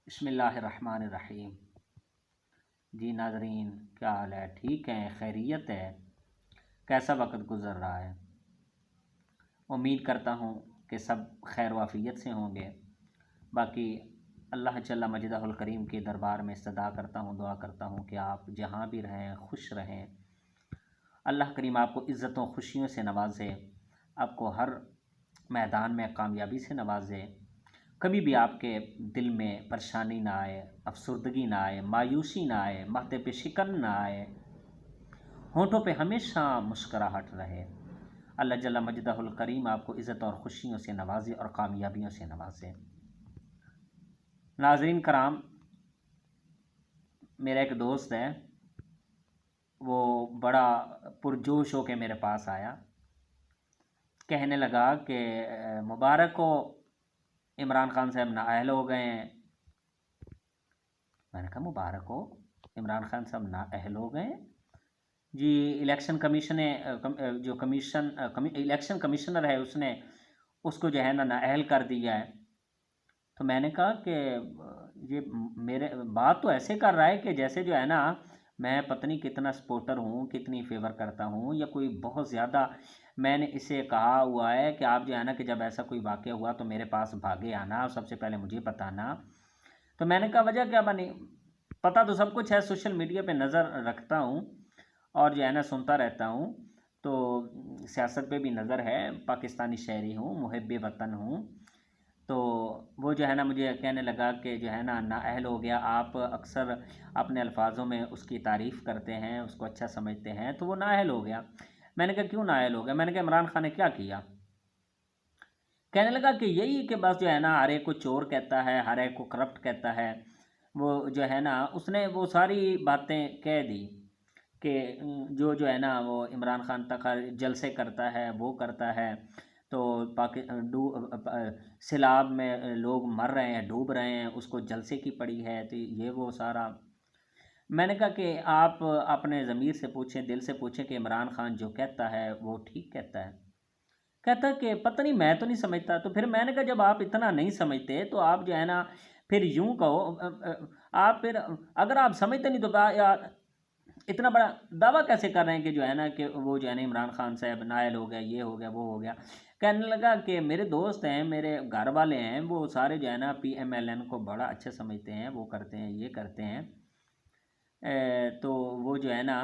بسم اللہ الرحمن الرحیم۔ جی ناظرین، کیا حال ہے؟ ٹھیک ہیں؟ خیریت ہے؟ کیسا وقت گزر رہا ہے؟ امید کرتا ہوں کہ سب خیر و عافیت سے ہوں گے۔ باقی اللہ جل مجدہ الکریم کے دربار میں استدعا کرتا ہوں، دعا کرتا ہوں کہ آپ جہاں بھی رہیں خوش رہیں۔ اللہ کریم آپ کو عزتوں خوشیوں سے نوازے، آپ کو ہر میدان میں کامیابی سے نوازے، کبھی بھی آپ کے دل میں پریشانی نہ آئے، افسردگی نہ آئے، مایوسی نہ آئے، ماتھے پہ شکن نہ آئے، ہونٹوں پہ ہمیشہ مسکراہٹ رہے۔ اللہ جل مجدہ الکریم آپ کو عزت اور خوشیوں سے نوازے اور کامیابیوں سے نوازے۔ ناظرین کرام، میرا ایک دوست ہے، وہ بڑا پرجوش ہو کے میرے پاس آیا، کہنے لگا کہ مبارک ہو، عمران خان صاحب نااہل ہو گئے ہیں۔ میں نے کہا مبارک ہو، عمران خان صاحب نااہل ہو گئے ہیں؟ جی الیکشن کمیشن جو الیکشن کمیشنر ہے اس کو جو ہے نااہل کر دیا ہے۔ تو میں نے کہا کہ یہ میرے بات تو ایسے کر رہا ہے کہ جیسے جو ہے نا میں پتہ نہیں کتنا سپورٹر ہوں، کتنی فیور کرتا ہوں، یا کوئی بہت زیادہ میں نے اسے کہا ہوا ہے کہ آپ جو ہے نا کہ جب ایسا کوئی واقعہ ہوا تو میرے پاس بھاگے آنا اور سب سے پہلے مجھے بتانا۔ تو میں نے کہا وجہ کیا بنی؟ پتہ تو سب کچھ ہے، سوشل میڈیا پہ نظر رکھتا ہوں اور جو ہے نا سنتا رہتا ہوں، تو سیاست پہ بھی نظر ہے، پاکستانی شہری ہوں، محب وطن ہوں۔ تو وہ جو ہے نا مجھے کہنے لگا کہ جو ہے نا نااہل ہو گیا، آپ اکثر اپنے الفاظوں میں اس کی تعریف کرتے ہیں، اس کو اچھا سمجھتے ہیں، تو وہ نااہل ہو گیا۔ میں نے کہا کیوں نااہل ہو گیا؟ میں نے کہا عمران خان نے کیا کیا؟ کہنے لگا کہ یہی کہ بس جو ہے نا ہر ایک کو چور کہتا ہے، ہر ایک کو کرپٹ کہتا ہے۔ وہ جو ہے نا اس نے وہ ساری باتیں کہہ دی کہ جو ہے نا وہ عمران خان تک جلسے کرتا ہے، وہ کرتا ہے، تو سیلاب میں لوگ مر رہے ہیں، ڈوب رہے ہیں، اس کو جلسے کی پڑی ہے، تو یہ وہ سارا۔ میں نے کہا کہ آپ اپنے ضمیر سے پوچھیں، دل سے پوچھیں کہ عمران خان جو کہتا ہے وہ ٹھیک کہتا ہے؟ کہتا ہے کہ پتہ نہیں، میں تو نہیں سمجھتا۔ تو پھر میں نے کہا جب آپ اتنا نہیں سمجھتے تو آپ جو ہے نا پھر یوں کہو، آپ پھر اگر آپ سمجھتے نہیں تو اتنا بڑا دعویٰ کیسے کر رہے ہیں کہ جو ہے نا کہ وہ جو ہے نا عمران خان صاحب نااہل ہو گیا، یہ ہو گیا، وہ ہو گیا؟ کہنے لگا کہ میرے دوست ہیں، میرے گھر والے ہیں، وہ سارے جو ہے نا پی ایم ایل این کو بڑا اچھا سمجھتے ہیں، وہ کرتے ہیں، یہ کرتے ہیں، تو وہ جو ہے نا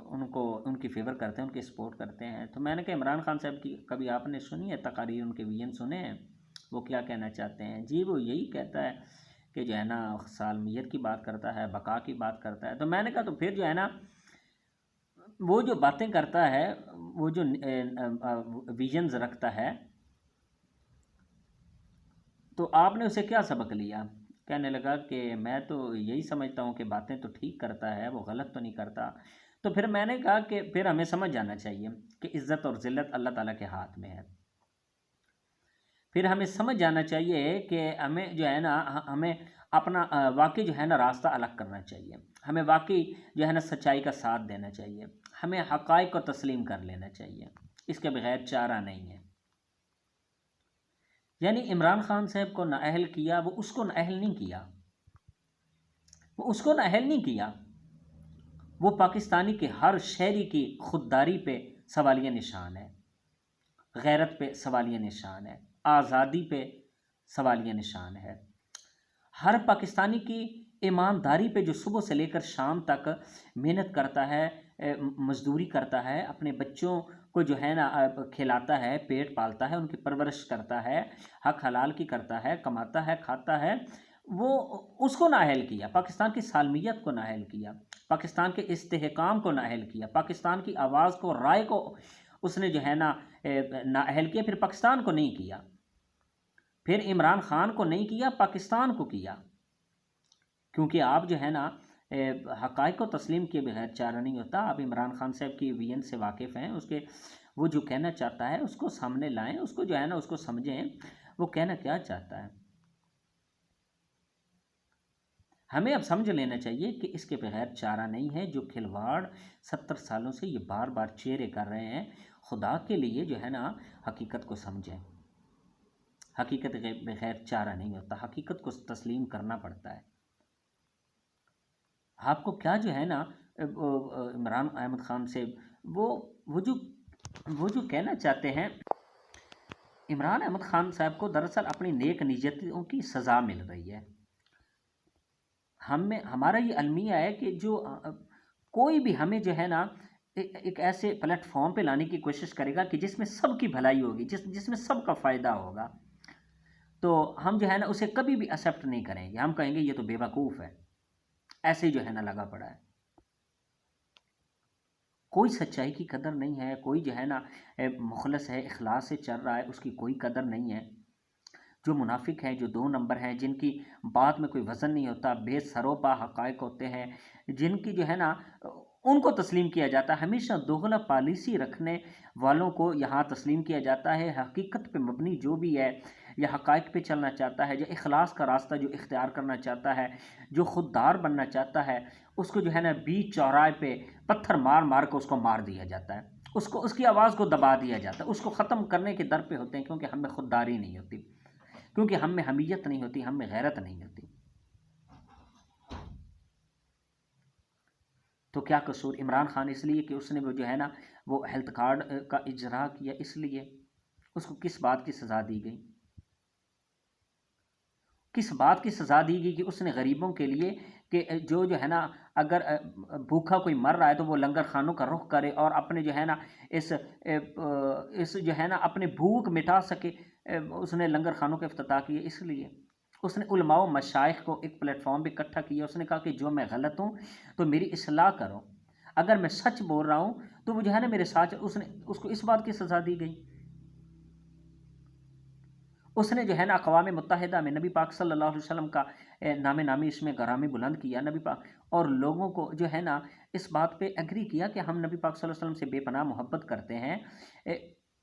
ان کی فیور کرتے ہیں، ان کی سپورٹ کرتے ہیں۔ تو میں نے کہا عمران خان صاحب کی کبھی آپ نے سنی ہے تقاریر، ان کے ویژن سنے ہیں؟ وہ کیا کہنا چاہتے ہیں؟ جی وہ یہی کہتا ہے کہ جو ہے نا سالمیت کی بات کرتا ہے، بقا کی بات کرتا ہے۔ تو میں نے کہا تو پھر جو ہے نا وہ جو باتیں کرتا ہے، وہ جو ویژنز رکھتا ہے، تو آپ نے اسے کیا سبق لیا؟ کہنے لگا کہ میں تو یہی سمجھتا ہوں کہ باتیں تو ٹھیک کرتا ہے، وہ غلط تو نہیں کرتا۔ تو پھر میں نے کہا کہ پھر ہمیں سمجھ جانا چاہیے کہ عزت اور ذلت اللہ تعالیٰ کے ہاتھ میں ہے۔ پھر ہمیں سمجھ جانا چاہیے کہ ہمیں جو ہے نا ہمیں اپنا واقعی جو ہے نا راستہ الگ کرنا چاہیے، ہمیں واقعی جو ہے نا سچائی کا ساتھ دینا چاہیے، ہمیں حقائق کو تسلیم کر لینا چاہیے، اس کے بغیر چارہ نہیں ہے۔ یعنی عمران خان صاحب کو نااہل کیا، وہ اس کو نااہل نہیں کیا، وہ اس کو نااہل نہیں کیا، وہ پاکستانی کے ہر شہری کی خودداری پہ سوالیہ نشان ہے، غیرت پہ سوالیہ نشان ہے، آزادی پہ سوالیہ نشان ہے، ہر پاکستانی کی ایمانداری پہ جو صبح سے لے کر شام تک محنت کرتا ہے، مزدوری کرتا ہے، اپنے بچوں کو جو ہے نا کھلاتا ہے، پیٹ پالتا ہے، ان کی پرورش کرتا ہے، حق حلال کی کرتا ہے، کماتا ہے، کھاتا ہے، وہ اس کو نااہل کیا، پاکستان کی سالمیت کو نااہل کیا، پاکستان کے استحکام کو نااہل کیا، پاکستان کی آواز کو، رائے کو اس نے جو ہے نا نااہل کیا۔ پھر پاکستان کو نہیں کیا، پھر عمران خان کو نہیں کیا، پاکستان کو کیا، کیونکہ آپ جو ہے نا حقائق کو تسلیم کیے بغیر چارہ نہیں ہوتا۔ آپ عمران خان صاحب کی ویژن سے واقف ہیں، اس کے وہ جو کہنا چاہتا ہے اس کو سامنے لائیں، اس کو جو ہے نا اس کو سمجھیں، وہ کہنا کیا چاہتا ہے۔ ہمیں اب سمجھ لینا چاہیے کہ اس کے بغیر چارہ نہیں ہے۔ جو کھلواڑ 70 سالوں سے یہ بار بار چہرے کر رہے ہیں، خدا کے لیے جو ہے نا حقیقت کو سمجھیں، حقیقت کے بغیر چارہ نہیں ہوتا، حقیقت کو تسلیم کرنا پڑتا ہے۔ آپ کو کیا جو ہے نا عمران احمد خان سے وہ جو کہنا چاہتے ہیں، عمران احمد خان صاحب کو دراصل اپنی نیک نیتوں کی سزا مل رہی ہے۔ ہمارا یہ المیہ ہے کہ جو کوئی بھی ہمیں جو ہے نا ایک ایسے پلیٹ فارم پہ لانے کی کوشش کرے گا کہ جس میں سب کی بھلائی ہوگی، جس میں سب کا فائدہ ہوگا، تو ہم جو ہے نا اسے کبھی بھی ایکسیپٹ نہیں کریں گے۔ ہم کہیں گے یہ تو بے وقوف ہے، ایسے ہی جو ہے نا لگا پڑا ہے۔ کوئی سچائی کی قدر نہیں ہے، کوئی جو ہے نا مخلص ہے، اخلاص سے چل رہا ہے، اس کی کوئی قدر نہیں ہے۔ جو منافق ہیں، جو 2 نمبر ہیں، جن کی بات میں کوئی وزن نہیں ہوتا، بے سروپا حقائق ہوتے ہیں، جن کی جو ہے نا ان کو تسلیم کیا جاتا ہے۔ ہمیشہ دوغلا پالیسی رکھنے والوں کو یہاں تسلیم کیا جاتا ہے۔ حقیقت پہ مبنی جو بھی ہے یا حقائق پہ چلنا چاہتا ہے، جو اخلاص کا راستہ جو اختیار کرنا چاہتا ہے، جو خوددار بننا چاہتا ہے، اس کو جو ہے نا بیچ چوراہے پہ پتھر مار مار کے اس کو مار دیا جاتا ہے، اس کی آواز کو دبا دیا جاتا ہے، اس کو ختم کرنے کے در پہ ہوتے ہیں، کیونکہ ہم میں خودداری نہیں ہوتی، کیونکہ ہم میں حمیت نہیں ہوتی، ہم میں غیرت نہیں ہوتی۔ تو کیا قصور عمران خان؟ اس لیے کہ اس نے وہ جو ہے نا وہ ہیلتھ کارڈ کا اجرا کیا، اس لیے اس کو کس بات کی سزا دی گئی؟ کس بات کی سزا دی گئی کہ اس نے غریبوں کے لیے کہ جو ہے نا اگر بھوکا کوئی مر رہا ہے تو وہ لنگر خانوں کا رخ کرے اور اپنے جو ہے نا اس جو ہے نا اپنے بھوک مٹا سکے، اس نے لنگر خانوں کا افتتاح کیا۔ اس لیے اس نے علماء و مشائخ کو ایک پلیٹ فارم پہ اکٹھا کیا، اس نے کہا کہ جو میں غلط ہوں تو میری اصلاح کرو، اگر میں سچ بول رہا ہوں تو وہ جو ہے نا میرے ساتھ، اس کو اس بات کی سزا دی گئی۔ اس نے جو ہے نا اقوام متحدہ میں نبی پاک صلی اللہ علیہ وسلم کا نام نامی اس میں گرامی بلند کیا، نبی پاک اور لوگوں کو جو ہے نا اس بات پہ ایگری کیا کہ ہم نبی پاک صلی اللہ علیہ وسلم سے بے پناہ محبت کرتے ہیں۔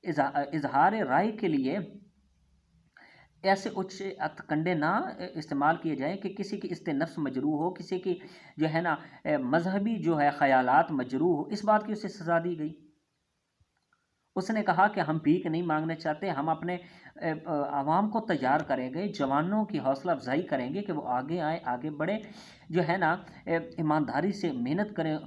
اظہار رائے کے لیے ایسے اچ کنڈے نہ استعمال کیے جائیں کہ کسی کی است نفس مجروح ہو، کسی کی جو ہے نا مذہبی جو ہے خیالات مجروح ہو، اس بات کی اسے سزا دی گئی۔ اس نے کہا کہ ہم بھیک نہیں مانگنا چاہتے، ہم اپنے عوام کو تیار کریں گے، جوانوں کی حوصلہ افزائی کریں گے کہ وہ آگے آئیں، آگے بڑھیں، جو ہے نا ایمانداری سے محنت کریں،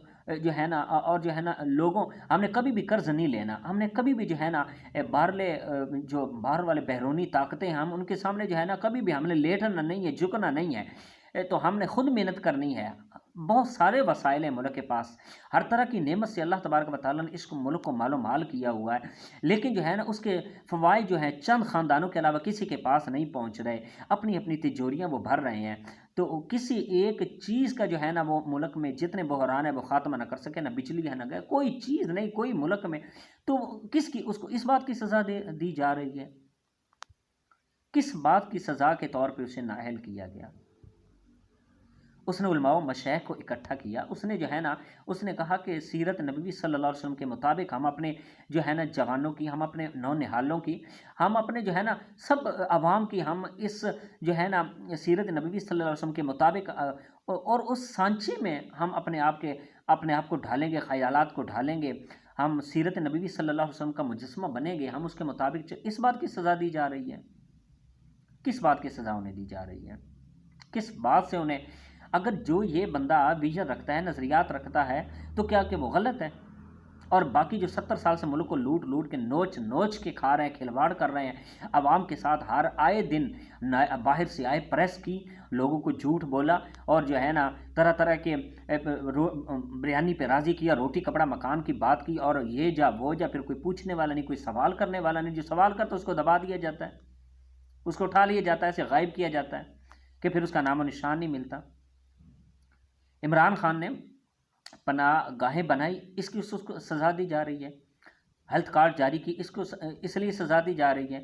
جو ہے نا اور جو ہے نا لوگوں، ہم نے کبھی بھی قرض نہیں لینا، ہم نے کبھی بھی جو ہے نا باہر والے بیرونی طاقتیں، ہم ان کے سامنے جو ہے نا کبھی بھی ہم نے لیٹنا نہیں ہے، جھکنا نہیں ہے، تو ہم نے خود محنت کرنی ہے۔ بہت سارے وسائل ہیں ملک کے پاس، ہر طرح کی نعمت سے اللہ تبارک و تعالیٰ نے اس کو ملک کو مال و مال کیا ہوا ہے، لیکن جو ہے نا اس کے فوائد جو ہیں چند خاندانوں کے علاوہ کسی کے پاس نہیں پہنچ رہے، اپنی اپنی تجوریاں وہ بھر رہے ہیں، تو کسی ایک چیز کا جو ہے نا وہ ملک میں جتنے بحران ہے وہ خاتمہ نہ کر سکے، نہ بجلی ہے نہ گئے، کوئی چیز نہیں کوئی ملک میں، تو کس کی اس کو اس بات کی سزا دی جا رہی ہے؟ کس بات کی سزا کے طور پہ اسے نااہل کیا گیا؟ اس نے علماء و مشائخ کو اکٹھا کیا، اس نے جو ہے نا اس نے کہا کہ سیرت نبوی صلی اللہ علیہ وسلم کے مطابق ہم اپنے جو ہے نا جوانوں کی، ہم اپنے نونہالوں کی، ہم اپنے جو ہے نا سب عوام کی، ہم اس جو ہے نا سیرت نبوی صلی اللہ علیہ وسلم کے مطابق اور اس سانچے میں ہم اپنے آپ کو ڈھالیں گے، خیالات کو ڈھالیں گے، ہم سیرت نبوی صلی اللہ علیہ وسلم کا مجسمہ بنیں گے، ہم اس کے مطابق اس بات کی سزا دی جا رہی ہے۔ کس بات کی سزا انہیں دی جا رہی ہے؟ کس بات سے انہیں، اگر جو یہ بندہ ویژن رکھتا ہے، نظریات رکھتا ہے، تو کیا کہ وہ غلط ہے؟ اور باقی جو 70 سال سے ملک کو لوٹ کے نوچ کے کھا رہے ہیں، کھلواڑ کر رہے ہیں عوام کے ساتھ، ہر آئے دن باہر سے آئے پریس کی، لوگوں کو جھوٹ بولا اور جو ہے نا طرح طرح کے بریانی پہ راضی کیا، روٹی کپڑا مکان کی بات کی، اور یہ جا وہ جا، پھر کوئی پوچھنے والا نہیں، کوئی سوال کرنے والا نہیں، جو سوال کرتا اس کو دبا دیا جاتا ہے، اس کو اٹھا لیا جاتا ہے، اسے غائب کیا جاتا ہے کہ پھر اس کا نام و نشان نہیں ملتا۔ عمران خان نے پناہ گاہیں بنائی، اس کی اس کو سزا دی جا رہی ہے۔ ہیلتھ کارڈ جاری کی، اس کو اس لیے سزا دی جا رہی ہے۔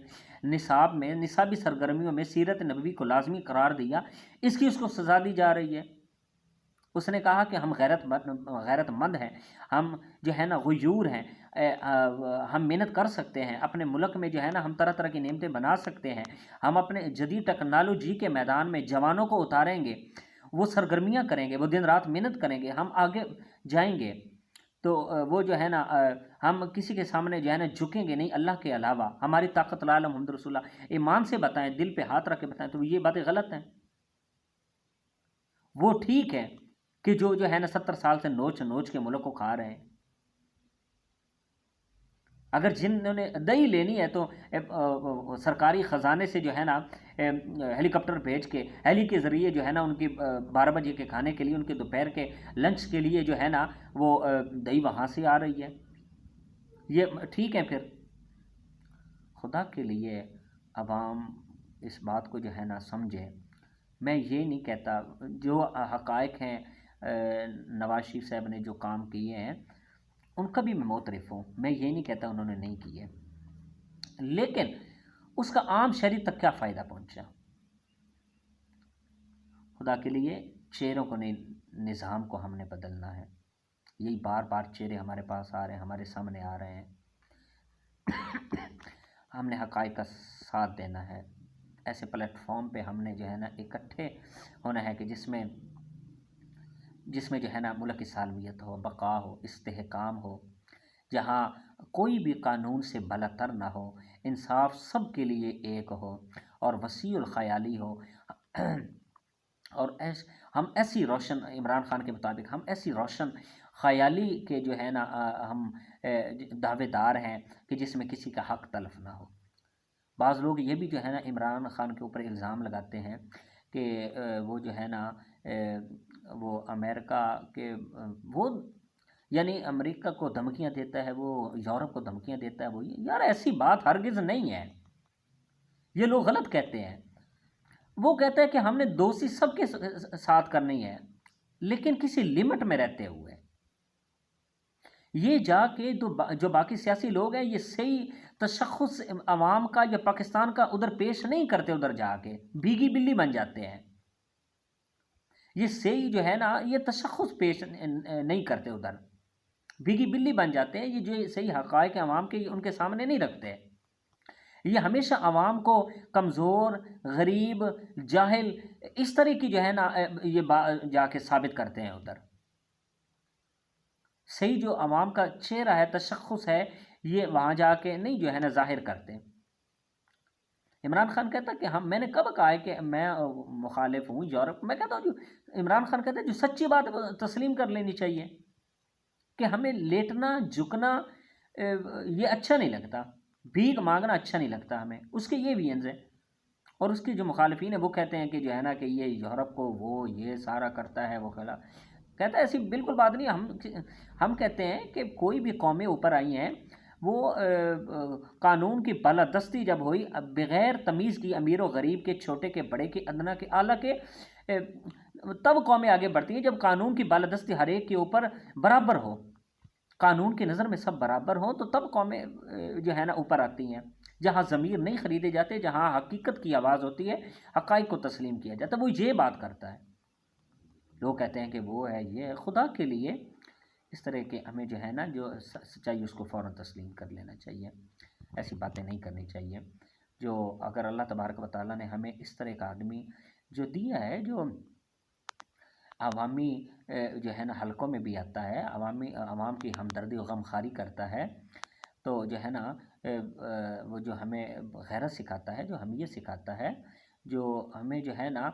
نصابی سرگرمیوں میں سیرت نبوی کو لازمی قرار دیا، اس کی اس کو سزا دی جا رہی ہے۔ اس نے کہا کہ ہم غیرت مند ہیں، ہم جو ہے نا غیور ہیں، ہم محنت کر سکتے ہیں، اپنے ملک میں جو ہے نا ہم طرح طرح کی نعمتیں بنا سکتے ہیں، ہم اپنے جدید ٹیکنالوجی کے میدان میں جوانوں کو اتاریں گے، وہ سرگرمیاں کریں گے، وہ دن رات محنت کریں گے، ہم آگے جائیں گے۔ تو وہ جو ہے نا ہم کسی کے سامنے جو ہے نا جھکیں گے نہیں اللہ کے علاوہ، ہماری طاقت لا علم محمد رسول اللہ، ایمان سے بتائیں، دل پہ ہاتھ رکھ کے بتائیں، تو یہ باتیں غلط ہیں۔ وہ ٹھیک ہے کہ جو ہے نا 70 سال سے نوچ نوچ کے ملک کو کھا رہے ہیں، اگر جنہوں نے دہی لینی ہے تو سرکاری خزانے سے جو ہے نا ہیلی کاپٹر بھیج کے، ہیلی کے ذریعے جو ہے نا ان کی 12 بجے کے کھانے کے لیے، ان کے دوپہر کے لنچ کے لیے جو ہے نا وہ دہی وہاں سے آ رہی ہے، یہ ٹھیک ہے پھر؟ خدا کے لیے عوام اس بات کو جو ہے نا سمجھے۔ میں یہ نہیں کہتا، جو حقائق ہیں نواز شریف صاحب نے جو کام کیے ہیں ان کا بھی میں معترف ہوں، میں یہ نہیں کہتا انہوں نے نہیں کیے، لیکن اس کا عام شہری تک کیا فائدہ پہنچا؟ خدا کے لیے چہروں کو نہیں، نظام کو ہم نے بدلنا ہے۔ یہی بار بار چہرے ہمارے پاس آ رہے ہیں، ہمارے سامنے آ رہے ہیں، ہم نے حقائق کا ساتھ دینا ہے۔ ایسے پلیٹ فارم پہ ہم نے جو ہے نا اکٹھے ہونا ہے کہ جس میں جو ہے نا ملک کی سالمیت ہو، بقا ہو، استحکام ہو، جہاں کوئی بھی قانون سے بالاتر نہ ہو، انصاف سب کے لیے ایک ہو اور وسیع الخیالی ہو، اور ہم ایسی روشن، عمران خان کے مطابق ہم ایسی روشن خیالی کے جو ہے نا ہم دعوے دار ہیں کہ جس میں کسی کا حق تلف نہ ہو۔ بعض لوگ یہ بھی جو ہے نا عمران خان کے اوپر الزام لگاتے ہیں کہ وہ جو ہے نا وہ امریکہ کے وہ یعنی امریکہ کو دھمکیاں دیتا ہے، وہ یورپ کو دھمکیاں دیتا ہے، وہ یار ایسی بات ہرگز نہیں ہے، یہ لوگ غلط کہتے ہیں۔ وہ کہتا ہے کہ ہم نے دوستی سب کے ساتھ کرنی ہے، لیکن کسی لمٹ میں رہتے ہوئے۔ یہ جا کے جو باقی سیاسی لوگ ہیں یہ صحیح تشخص عوام کا یا پاکستان کا ادھر پیش نہیں کرتے، ادھر جا کے بھیگی بلی بن جاتے ہیں۔ یہ صحیح جو ہے نا یہ تشخص پیش نہیں کرتے، ادھر بھیگی بلی بن جاتے ہیں۔ یہ جو صحیح حقائق عوام کے ان کے سامنے نہیں رکھتے، یہ ہمیشہ عوام کو کمزور، غریب، جاہل اس طرح کی جو ہے نا یہ جا کے ثابت کرتے ہیں ادھر۔ صحیح جو عوام کا چہرہ ہے، تشخص ہے، یہ وہاں جا کے نہیں جو ہے نا ظاہر کرتے۔ عمران خان کہتا کہ میں نے کب کہا ہے کہ میں مخالف ہوں یورپ؟ میں کہتا ہوں جو عمران خان کہتا ہے جو سچی بات تسلیم کر لینی چاہیے کہ ہمیں لیٹنا جھکنا یہ اچھا نہیں لگتا، بھیک مانگنا اچھا نہیں لگتا ہمیں۔ اس کے یہ وینز ہیں، اور اس کے جو مخالفین ہیں وہ کہتے ہیں کہ جو ہے نا کہ یہ یورپ کو وہ یہ سارا کرتا ہے، وہ خلا کہتا ہے ایسی بالکل بات نہیں۔ ہم کہتے ہیں کہ کوئی بھی قومیں اوپر آئی ہیں، وہ قانون کی بالادستی جب ہوئی بغیر تمیز کی، امیر و غریب کے، چھوٹے کے، بڑے کے، ادنا کے، اعلیٰ کے، تب قومیں آگے بڑھتی ہیں جب قانون کی بالادستی ہر ایک کے اوپر برابر ہو، قانون کی نظر میں سب برابر ہوں، تو تب قومیں جو ہے نا اوپر آتی ہیں۔ جہاں ضمیر نہیں خریدے جاتے، جہاں حقیقت کی آواز ہوتی ہے، حقائق کو تسلیم کیا جاتا ہے، وہ یہ بات کرتا ہے۔ لوگ کہتے ہیں کہ وہ ہے یہ، خدا کے لیے اس طرح کے ہمیں جو ہے نا جو سچائی اس کو فوراً تسلیم کر لینا چاہیے، ایسی باتیں نہیں کرنی چاہیے۔ جو اگر اللہ تبارک و تعالیٰ نے ہمیں اس طرح کا آدمی جو دیا ہے، جو عوامی جو ہے نا حلقوں میں بھی آتا ہے، عوام کی ہمدردی و غمخواری کرتا ہے، تو جو ہے نا وہ جو ہمیں غیرت سکھاتا ہے، جو ہمیں یہ سکھاتا ہے، جو ہمیں جو ہے نا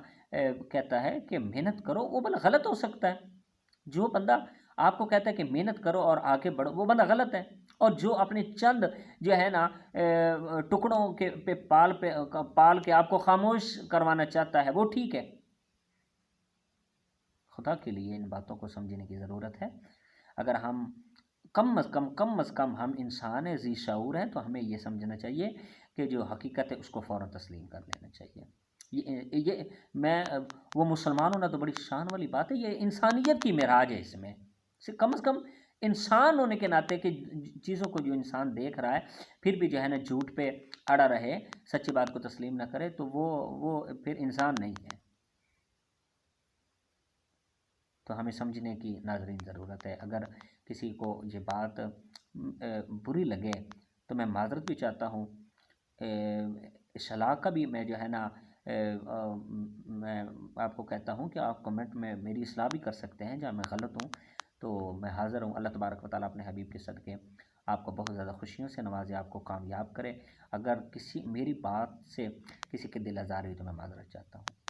کہتا ہے کہ محنت کرو، وہ بلا غلط ہو سکتا ہے۔ جو بندہ آپ کو کہتا ہے کہ محنت کرو اور آگے بڑھو، وہ بندہ غلط ہے۔ اور جو اپنے چند جو ہے نا ٹکڑوں کے پہ پال کے آپ کو خاموش کروانا چاہتا ہے، وہ ٹھیک ہے۔ خدا کے لیے ان باتوں کو سمجھنے کی ضرورت ہے۔ اگر ہم کم از کم ہم انسان ہیں، ذی شعور ہیں، تو ہمیں یہ سمجھنا چاہیے کہ جو حقیقت ہے اس کو فوراً تسلیم کر لینا چاہیے۔ یہ میں وہ مسلمان ہونا تو بڑی شان والی بات ہے، یہ انسانیت کی معراج ہے۔ اس میں سے کم از کم انسان ہونے کے ناطے کہ چیزوں کو جو انسان دیکھ رہا ہے پھر بھی جو ہے نا جھوٹ پہ اڑا رہے، سچی بات کو تسلیم نہ کرے، تو وہ پھر انسان نہیں ہے۔ تو ہمیں سمجھنے کی ناظرین ضرورت ہے۔ اگر کسی کو یہ بات بری لگے تو میں معذرت بھی چاہتا ہوں، اصلاح کا بھی میں جو ہے نا میں آپ کو کہتا ہوں کہ آپ کمنٹ میں میری اصلاح بھی کر سکتے ہیں جہاں میں غلط ہوں۔ تو میں حاضر ہوں. اللہ تبارک و تعالیٰ اپنے حبیب کے صدقے آپ کو بہت زیادہ خوشیوں سے نوازے، آپ کو کامیاب کرے. اگر کسی میری بات سے کسی کے دل آزار ہوئی تو میں معذرت چاہتا ہوں.